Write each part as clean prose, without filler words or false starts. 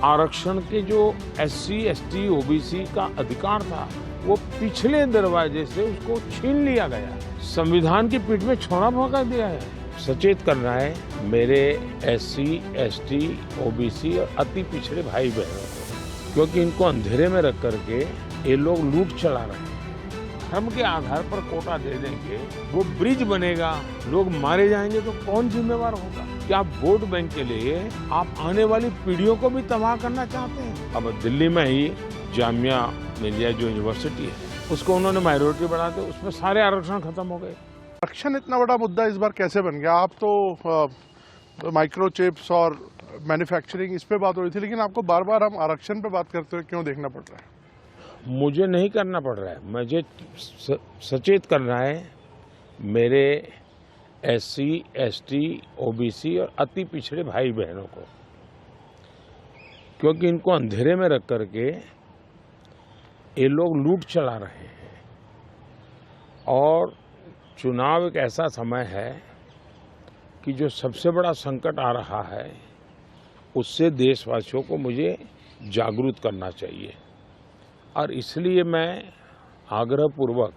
आरक्षण के जो SC, ST, OBC का अधिकार था वो पिछले दरवाजे से उसको छीन लिया गया। संविधान की पीठ में छोड़ा भोंका दिया है। सचेत करना है मेरे SC, ST, OBC और अति पिछड़े भाई बहनों को, क्योंकि इनको अंधेरे में रख करके ये लोग लूट चला रहे हैं। धर्म के आधार पर कोटा दे देंगे, वो ब्रिज बनेगा, लोग मारे जाएंगे तो कौन जिम्मेवार होगा? क्या वोट बैंक के लिए आप आने वाली पीढ़ियों को भी तबाह करना चाहते हैं? अब दिल्ली में ही जामिया मिलिया जो यूनिवर्सिटी है उसको उन्होंने माइनॉरिटी बना दिया, उसमें सारे आरक्षण खत्म हो गए। आरक्षण इतना बड़ा मुद्दा इस बार कैसे बन गया? आप तो माइक्रो चिप्स और मैन्युफैक्चरिंग इस पे बात हो रही थी, लेकिन आपको बार बार हम आरक्षण पे बात करते हुए क्यों देखना पड़ रहा है? मुझे नहीं करना पड़ रहा है, मुझे सचेत करना है मेरे SC, ST, OBC और अति पिछड़े भाई बहनों को, क्योंकि इनको अंधेरे में रख करके ये लोग लूट चला रहे हैं। और चुनाव एक ऐसा समय है कि जो सबसे बड़ा संकट आ रहा है उससे देशवासियों को मुझे जागरूक करना चाहिए। और इसलिए मैं आग्रहपूर्वक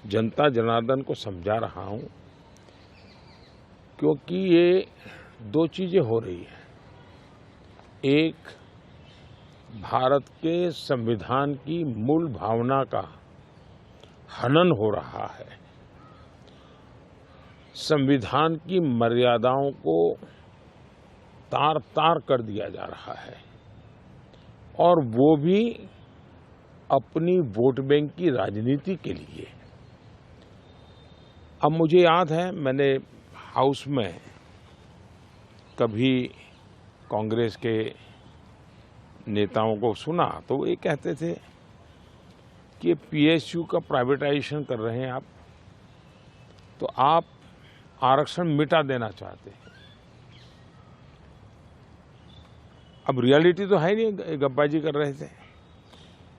जनता जनार्दन को समझा रहा हूं, क्योंकि ये दो चीजें हो रही हैं। एक, भारत के संविधान की मूल भावना का हनन हो रहा है, संविधान की मर्यादाओं को तार तार कर दिया जा रहा है, और वो भी अपनी वोट बैंक की राजनीति के लिए। अब मुझे याद है, मैंने हाउस में कभी कांग्रेस के नेताओं को सुना तो वो ये कहते थे कि PSU का प्राइवेटाइजेशन कर रहे हैं आप, तो आप आरक्षण मिटा देना चाहते हैं। अब रियलिटी तो है नहीं, गप्पाजी कर रहे थे।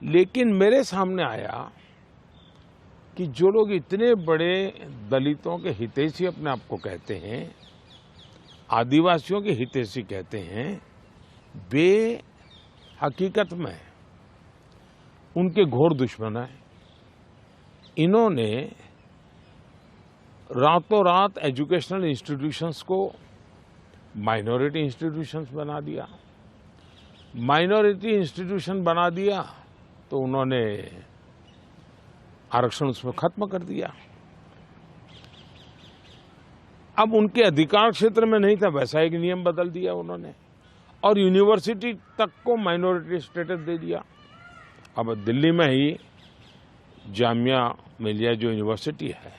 लेकिन मेरे सामने आया कि जो लोग इतने बड़े दलितों के हितैषी अपने आप को कहते हैं, आदिवासियों के हितैषी कहते हैं, वे हकीकत में उनके घोर दुश्मन हैं। इन्होंने रातों रात एजुकेशनल इंस्टीट्यूशंस को माइनॉरिटी इंस्टीट्यूशंस बना दिया। माइनॉरिटी इंस्टीट्यूशन बना दिया तो उन्होंने आरक्षण उसमें खत्म कर दिया। अब उनके अधिकार क्षेत्र में नहीं था, वैसा एक नियम बदल दिया उन्होंने, और यूनिवर्सिटी तक को माइनॉरिटी स्टेटस दे दिया। अब दिल्ली में ही जामिया मिलिया जो यूनिवर्सिटी है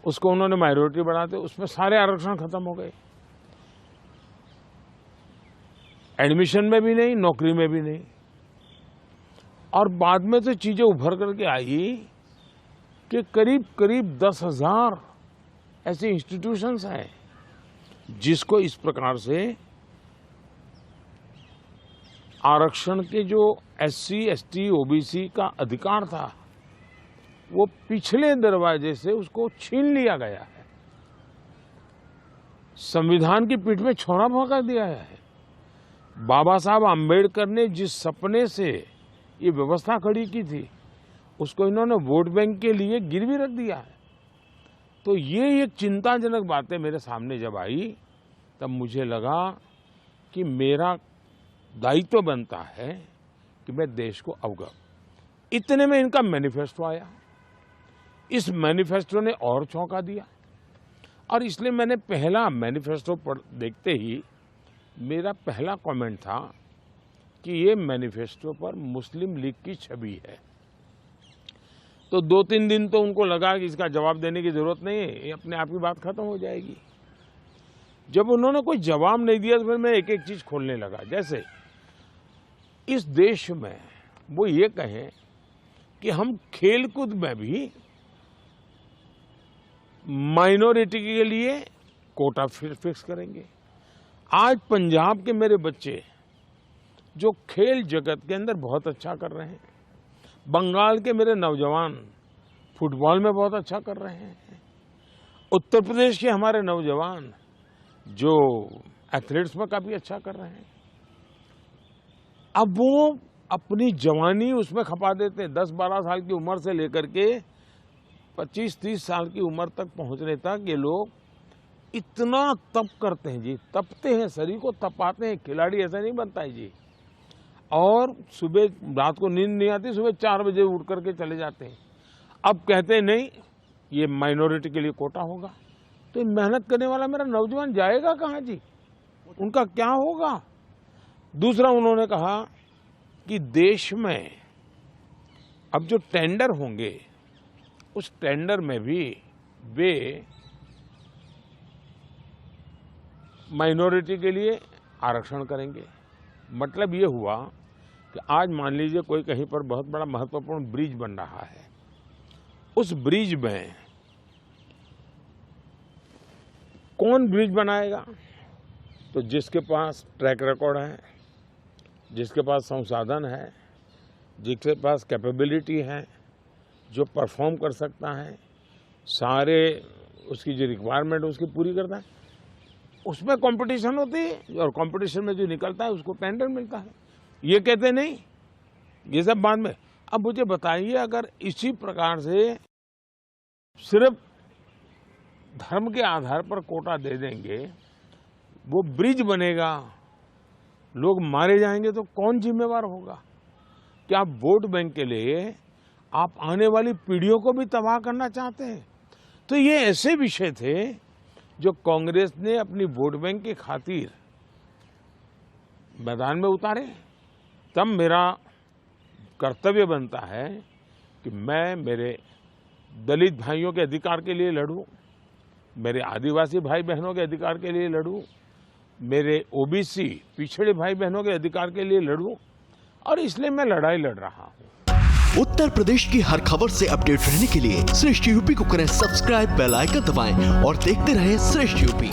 उसको उन्होंने माइनॉरिटी बना दिया, उसमें सारे आरक्षण खत्म हो गए। एडमिशन में भी नहीं, नौकरी में भी नहीं। और बाद में तो चीजें उभर करके आई कि करीब करीब 10,000 ऐसे इंस्टीट्यूशंस हैं जिसको इस प्रकार से आरक्षण के जो SC, ST, OBC का अधिकार था वो पिछले दरवाजे से उसको छीन लिया गया है। संविधान की पीठ में छोड़ा भोंका दिया है। बाबा साहब आम्बेडकर ने जिस सपने से ये व्यवस्था खड़ी की थी उसको इन्होंने वोट बैंक के लिए गिरवी रख दिया है। तो ये एक चिंताजनक बातें मेरे सामने जब आई तब मुझे लगा कि मेरा दायित्व बनता है कि मैं देश को अवगत। इतने में इनका मैनिफेस्टो आया। इस मैनिफेस्टो ने और चौंका दिया, और इसलिए मैंने पहला मैनिफेस्टो देखते ही मेरा पहला कमेंट था कि ये मैनिफेस्टो पर मुस्लिम लीग की छवि है। तो 2-3 दिन तो उनको लगा कि इसका जवाब देने की जरूरत नहीं है, ये अपने आप की बात खत्म हो जाएगी। जब उन्होंने कोई जवाब नहीं दिया तो फिर मैं एक एक चीज खोलने लगा। जैसे इस देश में वो ये कहें कि हम खेलकूद में भी माइनॉरिटी के लिए कोटा फिक्स करेंगे। आज पंजाब के मेरे बच्चे जो खेल जगत के अंदर बहुत अच्छा कर रहे हैं, बंगाल के मेरे नौजवान फुटबॉल में बहुत अच्छा कर रहे हैं, उत्तर प्रदेश के हमारे नौजवान जो एथलीट्स में काफी अच्छा कर रहे हैं, अब वो अपनी जवानी उसमें खपा देते हैं। 10-12 साल की उम्र से लेकर के 25-30 साल की उम्र तक पहुंचने तक ये लोग इतना तप करते हैं जी, तपते हैं, शरीर को तपाते हैं। खिलाड़ी ऐसा नहीं बनता है जी। और सुबह रात को नींद नहीं आती, सुबह 4 बजे उठ करके चले जाते हैं। अब कहते हैं नहीं, ये माइनॉरिटी के लिए कोटा होगा, तो मेहनत करने वाला मेरा नौजवान जाएगा कहाँ जी, उनका क्या होगा। दूसरा उन्होंने कहा कि देश में अब जो टेंडर होंगे उस टेंडर में भी वे माइनॉरिटी के लिए आरक्षण करेंगे। मतलब ये हुआ कि आज मान लीजिए कोई कहीं पर बहुत बड़ा महत्वपूर्ण ब्रिज बन रहा है, उस ब्रिज में कौन ब्रिज बनाएगा, तो जिसके पास ट्रैक रिकॉर्ड है, जिसके पास संसाधन है, जिसके पास कैपेबिलिटी है, जो परफॉर्म कर सकता है, सारे उसकी जो रिक्वायरमेंट उसकी पूरी करता है, उसमें कंपटीशन होती है और कंपटीशन में जो निकलता है उसको टेंडर मिलता है। ये कहते नहीं, ये सब बाद में। अब मुझे बताइए, अगर इसी प्रकार से सिर्फ धर्म के आधार पर कोटा दे देंगे, वो ब्रिज बनेगा, लोग मारे जाएंगे, तो कौन जिम्मेवार होगा। क्या आप वोट बैंक के लिए आप आने वाली पीढ़ियों को भी तबाह करना चाहते हैं। तो ये ऐसे विषय थे जो कांग्रेस ने अपनी वोट बैंक की खातिर मैदान में उतारे। तब मेरा कर्तव्य बनता है कि मैं मेरे दलित भाइयों के अधिकार के लिए लड़ूं, मेरे आदिवासी भाई बहनों के अधिकार के लिए लड़ूं, मेरे ओबीसी पिछड़े भाई बहनों के अधिकार के लिए लड़ूं, और इसलिए मैं लड़ाई लड़ रहा हूं। उत्तर प्रदेश की हर खबर से अपडेट रहने के लिए श्रेष्ठ यूपी को करें सब्सक्राइब, बेल आइकन दबाएं और देखते रहें श्रेष्ठ यूपी।